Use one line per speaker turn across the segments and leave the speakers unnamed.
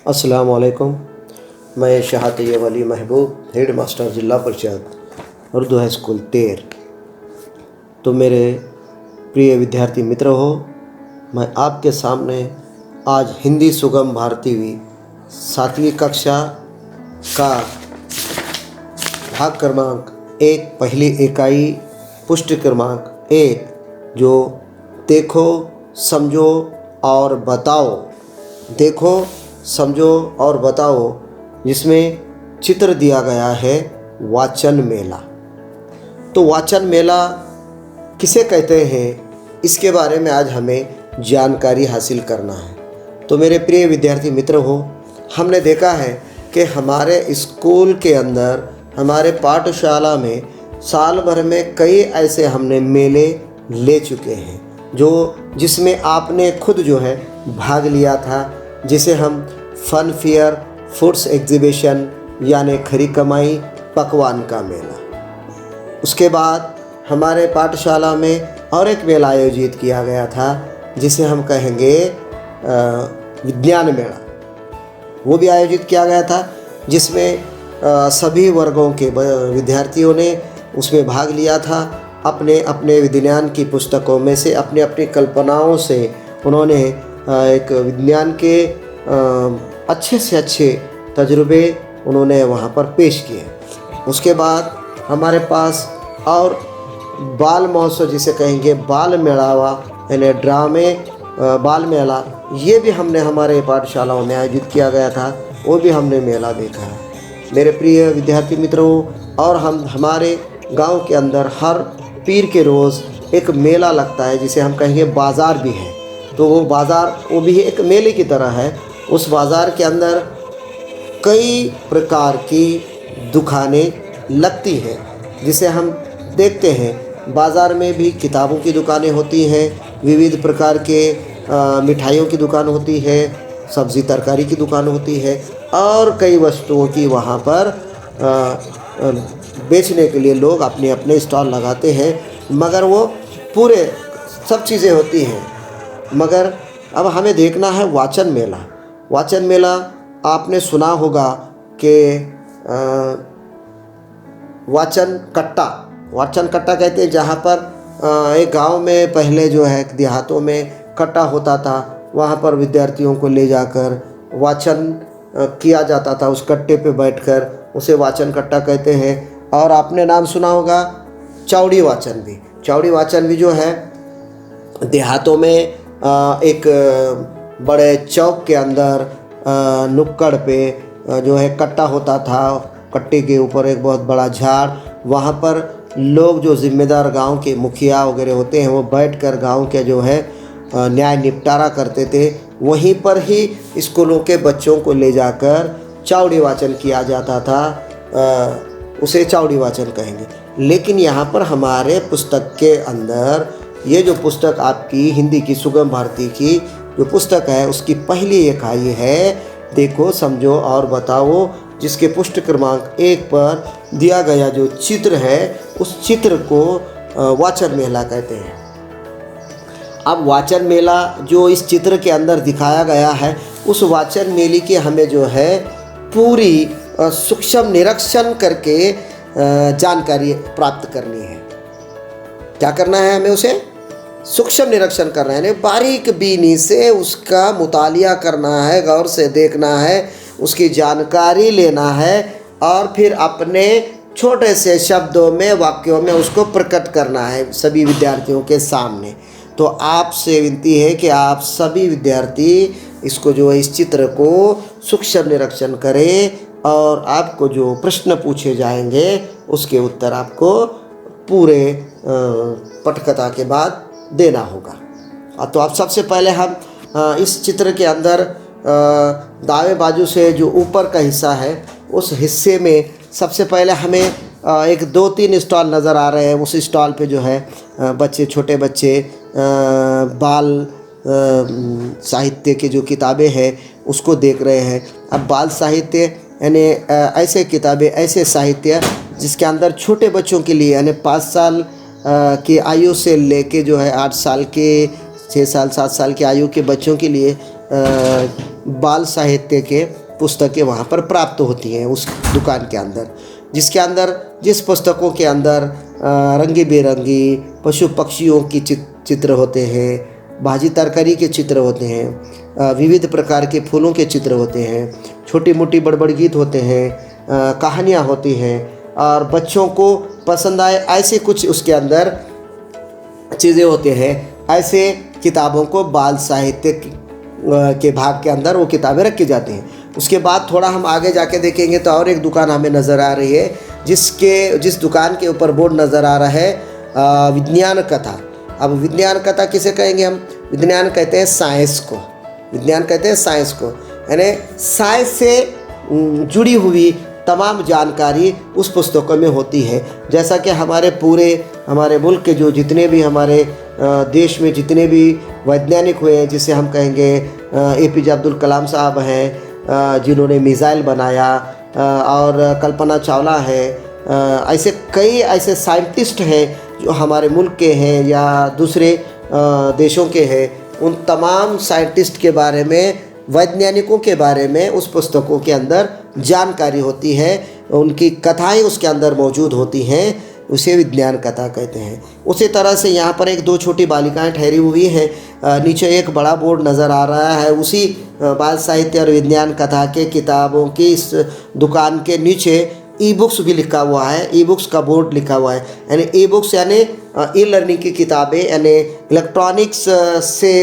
अस्सलाम वालेकुम। मैं शाह तैयब अली महबूब, हेड मास्टर जिला परिषद उर्दू हाई स्कूल तेर। तो मेरे प्रिय विद्यार्थी मित्र हो, मैं आपके सामने आज हिंदी सुगम भारतीय 7वीं कक्षा का भाग क्रमांक 1 पहली इकाई पुष्टि क्रमांक 1 जो देखो समझो और बताओ, देखो समझो और बताओ, जिसमें चित्र दिया गया है वाचन मेला। तो वाचन मेला किसे कहते हैं, इसके बारे में आज हमें जानकारी हासिल करना है। तो मेरे प्रिय विद्यार्थी मित्र हो, हमने देखा है कि हमारे स्कूल के अंदर, हमारे पाठशाला में साल भर में कई ऐसे हमने मेले ले चुके हैं जिसमें आपने खुद जो है भाग लिया था, जिसे हम फन फेयर, फूड्स एग्जीबिशन यानी खरी कमाई पकवान का मेला। उसके बाद हमारे पाठशाला में और एक मेला आयोजित किया गया था जिसे हम कहेंगे विज्ञान मेला। वो भी आयोजित किया गया था जिसमें सभी वर्गों के विद्यार्थियों ने उसमें भाग लिया था। अपने अपने विज्ञान की पुस्तकों में से अपनी अपनी कल्पनाओं से उन्होंने एक विज्ञान के अच्छे से अच्छे तजुर्बे उन्होंने वहाँ पर पेश किए। उसके बाद हमारे पास और बाल महोत्सव जिसे कहेंगे बाल मेलावा यानी ड्रामे बाल मेला, ये भी हमने हमारे पाठशालाओं में आयोजित किया गया था, वो भी हमने मेला देखा है मेरे प्रिय विद्यार्थी मित्रों। और हमारे गांव के अंदर हर पीर के रोज़ एक मेला लगता है जिसे हम कहेंगे बाज़ार भी है। तो वो बाज़ार वो भी एक मेले की तरह है। उस बाज़ार के अंदर कई प्रकार की दुकानें लगती हैं जिसे हम देखते हैं। बाज़ार में भी किताबों की दुकानें होती हैं, विविध प्रकार के मिठाइयों की दुकान होती है, सब्ज़ी तरकारी की दुकान होती है और कई वस्तुओं की वहाँ पर बेचने के लिए लोग अपने अपने स्टॉल लगाते हैं। मगर वो पूरे सब चीज़ें होती हैं। मगर अब हमें देखना है वाचन मेला। वाचन मेला आपने सुना होगा कि वाचन कट्टा कहते हैं, जहाँ पर एक गांव में पहले जो है देहातों में कट्टा होता था, वहाँ पर विद्यार्थियों को ले जाकर वाचन किया जाता था। उस कट्टे पे बैठकर उसे वाचन कट्टा कहते हैं। और आपने नाम सुना होगा चौड़ी वाचन भी जो है देहातों में एक बड़े चौक के अंदर नुक्कड़ पे जो है कट्टा होता था, कट्टे के ऊपर एक बहुत बड़ा झाड़, वहाँ पर लोग जो जिम्मेदार गांव के मुखिया वगैरह होते हैं वो बैठकर गांव के जो है न्याय निपटारा करते थे। वहीं पर ही स्कूलों के बच्चों को ले जाकर चौड़ी वाचन किया जाता था, उसे चौड़ी वाचन कहेंगे। लेकिन यहाँ पर हमारे पुस्तक के अंदर ये जो पुस्तक आपकी हिंदी की सुगम भारती की जो पुस्तक है, उसकी पहली इकाई है देखो समझो और बताओ, जिसके पुष्ट क्रमांक 1 पर दिया गया जो चित्र है, उस चित्र को वाचन मेला कहते हैं। अब वाचन मेला जो इस चित्र के अंदर दिखाया गया है, उस वाचन मेले की हमें जो है पूरी सूक्ष्म निरीक्षण करके जानकारी प्राप्त करनी है। क्या करना है हमें? उसे सूक्ष्म निरीक्षण करना है, यानी बारीक बीनी से उसका मुतालिया करना है, गौर से देखना है, उसकी जानकारी लेना है और फिर अपने छोटे से शब्दों में, वाक्यों में उसको प्रकट करना है सभी विद्यार्थियों के सामने। तो आपसे विनती है कि आप सभी विद्यार्थी इसको जो है इस चित्र को सूक्ष्म निरीक्षण करें और आपको जो प्रश्न पूछे जाएंगे उसके उत्तर आपको पूरे पटकथा के बाद देना होगा। तो आप सबसे पहले हम इस चित्र के अंदर दाएं बाजू से जो ऊपर का हिस्सा है, उस हिस्से में सबसे पहले हमें एक 2-3 स्टॉल नज़र आ रहे हैं। उस स्टॉल पे जो है बच्चे, छोटे बच्चे बाल साहित्य की जो किताबें हैं उसको देख रहे हैं। अब बाल साहित्य यानी ऐसे किताबें, ऐसे साहित्य जिसके अंदर छोटे बच्चों के लिए यानी 5 साल की आयु से लेके जो है 8 साल के, 6 साल 7 साल की आयु के बच्चों के लिए बाल साहित्य के पुस्तकें वहाँ पर प्राप्त होती हैं उस दुकान के अंदर, जिस पुस्तकों के अंदर रंगी बेरंगी पशु पक्षियों की चित्र होते हैं, भाजी तरकारी के चित्र होते हैं, विविध प्रकार के फूलों के चित्र होते हैं, छोटी मोटी बड़बड़ गीत होते हैं, कहानियाँ होती हैं और बच्चों को पसंद आए ऐसे कुछ उसके अंदर चीज़ें होते हैं। ऐसे किताबों को बाल साहित्य के भाग के अंदर वो किताबें रखी जाती हैं। उसके बाद थोड़ा हम आगे जाके देखेंगे तो और एक दुकान हमें नज़र आ रही है, जिस दुकान के ऊपर बोर्ड नज़र आ रहा है विज्ञान कथा। अब विज्ञान कथा किसे कहेंगे हम? विज्ञान कहते हैं साइंस को, विज्ञान कहते हैं साइंस को, यानी साइंस से जुड़ी हुई तमाम जानकारी उस पुस्तकों में होती है। जैसा कि हमारे मुल्क के जो जितने भी हमारे देश में जितने भी वैज्ञानिक हुए हैं, जिसे हम कहेंगे APJ अब्दुल कलाम साहब हैं जिन्होंने मिसाइल बनाया, और कल्पना चावला है, ऐसे कई ऐसे साइंटिस्ट हैं जो हमारे मुल्क के हैं या दूसरे देशों के हैं। उन तमाम साइंटिस्ट के बारे में, वैज्ञानिकों के बारे में उस पुस्तकों के अंदर जानकारी होती है, उनकी कथाएं उसके अंदर मौजूद होती हैं, उसे विज्ञान कथा कहते हैं। उसी तरह से यहाँ पर एक दो छोटी बालिकाएं ठहरी हुई हैं, नीचे एक बड़ा बोर्ड नज़र आ रहा है, उसी बाल साहित्य और विज्ञान कथा के किताबों की इस दुकान के नीचे ई-बुक्स भी लिखा हुआ है, ई-बुक्स का बोर्ड लिखा हुआ है। यानी ई-बुक्स यानी ई-लर्निंग की किताबें, यानी इलेक्ट्रॉनिक्स से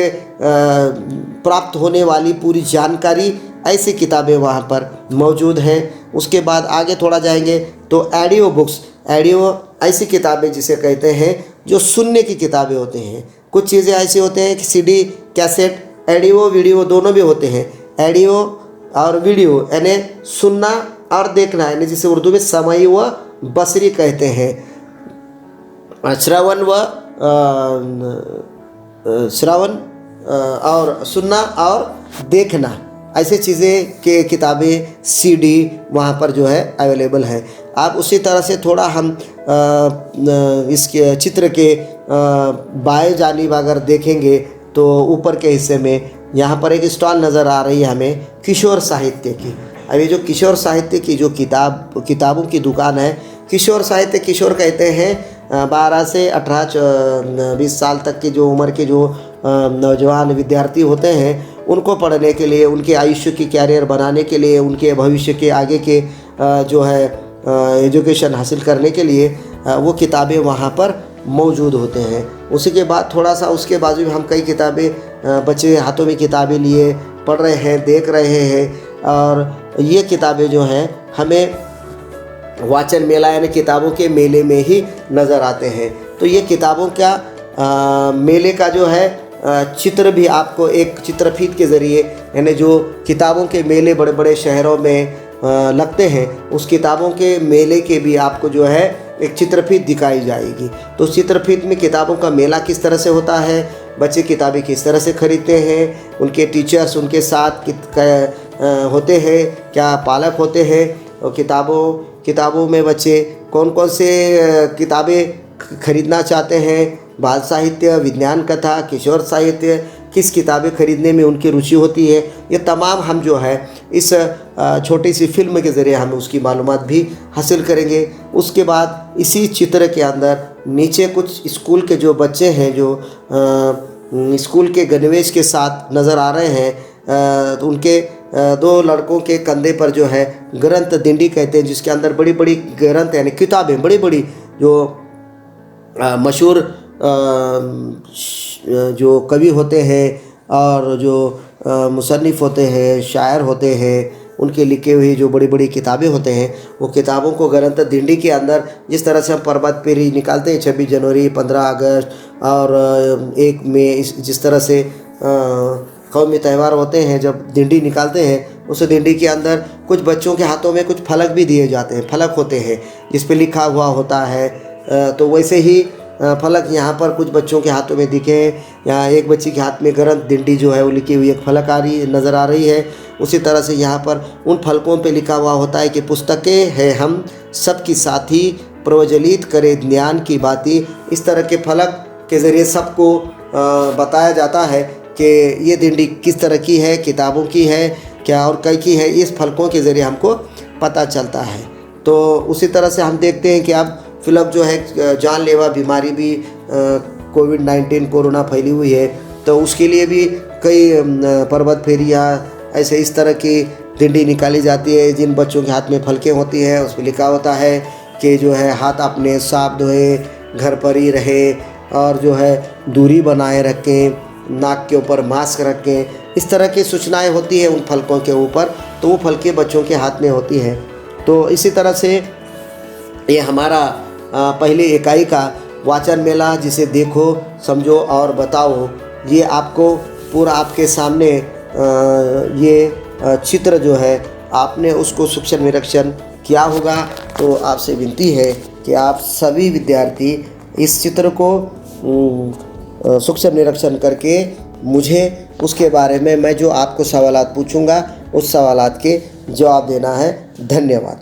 प्राप्त होने वाली पूरी जानकारी, ऐसी किताबें वहाँ पर मौजूद हैं। उसके बाद आगे थोड़ा जाएंगे तो ऑडियो बुक्स, ऑडियो ऐसी किताबें जिसे कहते हैं जो सुनने की किताबें होते हैं। कुछ चीज़ें ऐसी होते हैं कि CD, कैसेट, ऑडियो वीडियो दोनों भी होते हैं। ऑडियो और वीडियो यानी सुनना और देखना, यानी जिसे उर्दू में समाई व बसरी कहते हैं। श्रवण और सुनना और देखना, ऐसे चीज़ें के किताबें CD वहाँ पर जो है अवेलेबल है। आप उसी तरह से थोड़ा हम इसके चित्र के बाएं जानिब अगर देखेंगे तो ऊपर के हिस्से में यहाँ पर एक स्टॉल नज़र आ रही है हमें किशोर साहित्य की। अब ये जो किशोर साहित्य की जो किताबों की दुकान है, किशोर साहित्य, किशोर कहते हैं 12 से 18-20 साल तक की जो उम्र के जो नौजवान विद्यार्थी होते हैं, उनको पढ़ने के लिए, उनके आयुष्य की कैरियर बनाने के लिए, उनके भविष्य के आगे के जो है एजुकेशन हासिल करने के लिए वो किताबें वहाँ पर मौजूद होते हैं। उसी के बाद थोड़ा सा उसके बाजू में हम कई किताबें, बच्चे हाथों में किताबें लिए पढ़ रहे हैं, देख रहे हैं। और ये किताबें जो हैं हमें वाचन मेला यानी किताबों के मेले में ही नज़र आते हैं। तो ये किताबों का मेले का जो है चित्र भी आपको एक चित्रफीत के ज़रिए, यानी जो किताबों के मेले बड़े बड़े शहरों में लगते हैं, उस किताबों के मेले के भी आपको जो है एक चित्रफीत दिखाई जाएगी। तो उस चित्रफीत में किताबों का मेला किस तरह से होता है, बच्चे किताबें किस तरह से खरीदते हैं, उनके टीचर्स उनके साथ होते हैं, क्या पालक होते हैं, और किताबों में बच्चे कौन कौन से किताबें खरीदना चाहते हैं, बाल साहित्य, विज्ञान कथा, किशोर साहित्य, किस किताबें खरीदने में उनकी रुचि होती है, ये तमाम हम जो है इस छोटी सी फिल्म के ज़रिए हम उसकी मालूमात भी हासिल करेंगे। उसके बाद इसी चित्र के अंदर नीचे कुछ स्कूल के जो बच्चे हैं जो स्कूल के गणवेश के साथ नज़र आ रहे हैं, तो उनके दो लड़कों के कंधे पर जो है ग्रंथ दिंडी कहते हैं, जिसके अंदर बड़ी बड़ी ग्रंथ यानी किताबें, बड़ी बड़ी जो मशहूर जो कवि होते हैं और जो मुसन्निफ़ होते हैं, शायर होते हैं, उनके लिखे हुए जो बड़ी बड़ी किताबें होते हैं, वो किताबों को ग्रंथ दिंडी के अंदर, जिस तरह से हम पर्वत पेरी निकालते हैं 26 जनवरी, 15 अगस्त और 1 मई, जिस तरह से कौमी त्यौहार होते हैं, जब दिंडी निकालते हैं उस दिंडी के अंदर कुछ बच्चों के हाथों में कुछ फलक भी दिए जाते हैं, फलक होते हैं जिस पे लिखा हुआ होता है। तो वैसे ही फलक यहाँ पर कुछ बच्चों के हाथों में दिखे। यहाँ एक बच्ची के हाथ में ग्रंथ दिंडी जो है वो लिखी हुई एक फलक नज़र आ रही है। उसी तरह से यहाँ पर उन फलकों पे लिखा हुआ होता है कि पुस्तकें हैं हम सबकी साथी, प्रज्वलित करे ज्ञान की बाती। इस तरह के फलक के ज़रिए सबको बताया जाता है कि ये भिंडी किस तरह की है, किताबों की है क्या और कई की है, इस फलकों के ज़रिए हमको पता चलता है। तो उसी तरह से हम देखते हैं कि अब फिलहाल जो है जानलेवा बीमारी भी कोविड-19 कोरोना फैली हुई है, तो उसके लिए भी कई पर्वत फेरियाँ ऐसे इस तरह की भिंडी निकाली जाती है। जिन बच्चों के हाथ में फलकें होती हैं उस पर लिखा होता है कि जो है हाथ अपने साफ धोए, घर पर ही रहे और जो है दूरी बनाए रखें, नाक के ऊपर मास्क रखें, इस तरह की सूचनाएं होती हैं उन फलकों के ऊपर। तो वो फलकें बच्चों के हाथ में होती हैं। तो इसी तरह से ये हमारा पहली इकाई का वाचन मेला, जिसे देखो, समझो और बताओ, ये आपको पूरा आपके सामने ये चित्र जो है आपने उसको सूक्ष्म निरीक्षण किया होगा। तो आपसे विनती है कि आप सभी विद्यार्थी इस चित्र को सूक्ष्म निरीक्षण करके मुझे उसके बारे में मैं जो आपको सवालात पूछूंगा उस सवालात के जवाब देना है। धन्यवाद।